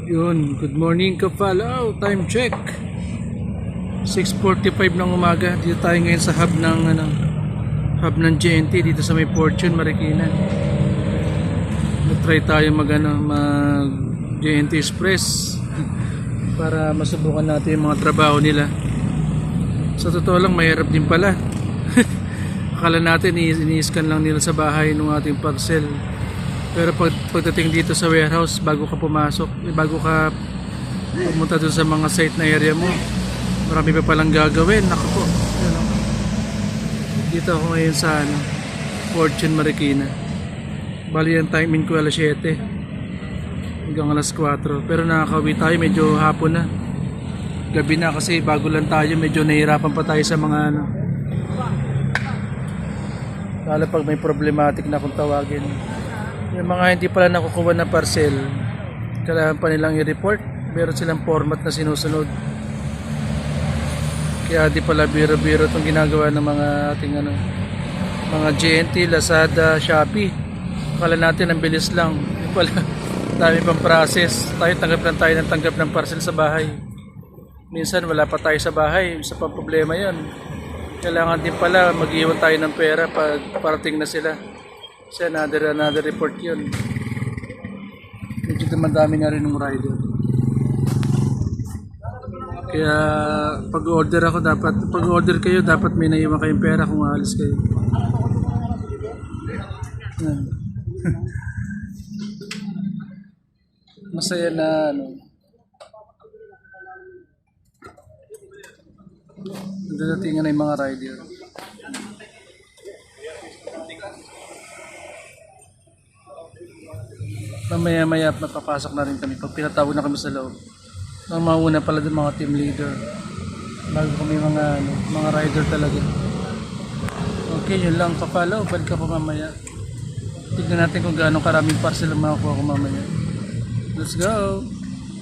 Yun, good morning Kapalaw, time check 6:45 ng umaga. Dito tayo ngayon sa hub ng GNT dito sa may Fortune, Marikina. Try tayo mag GNT Express para masubukan natin yung mga trabaho nila. Sa totoo lang, mahirap din pala. Akala natin ini-scan lang nila sa bahay ng ating parcel. Pero pagdating dito sa warehouse, bago ka pumasok, bago ka pumunta dun sa mga site na area mo, marami pa palang gagawin. Naku po. Dito ako ngayon sa Fortune, Marikina. Bali ang timing ko alas 7 hanggang alas 4. Pero nakakauwi tayo, medyo hapon na. Gabi na kasi bago lang tayo, medyo nahihirapan pa tayo sa mga lalo pag may problematic na kung tawagin. Yung mga hindi pala nakukuha na parcel, kailangan pa nilang i-report. Meron silang format na sinusunod. Kaya di pala biro-biro itong ginagawa ng mga ating mga GNT, Lazada, Shopee. Akala natin ang bilis lang. Yung pala, dami pang process. Tayo tanggap ng parcel sa bahay. Minsan wala pa tayo sa bahay. Isa pang problema yon. Kailangan din pala mag-iwan tayo ng pera pag parating na sila. Kasi another report yun. Medyo madami na rin ng rider. Kaya pag-order kayo, dapat may naiwan kayong pera kung aalis kayo. Yan. Masaya na dadatingan na yung mga rider. Mamaya papasok na rin kami pag pinatawag na kami sa loob. Ang mauna pala din mga team leader bago kami mga rider talaga. Okay, yun lang. Kapalaw, balik ka pa mamaya. Tignan natin kung gaano karaming parcel ang makakuha ko mamaya. Let's go!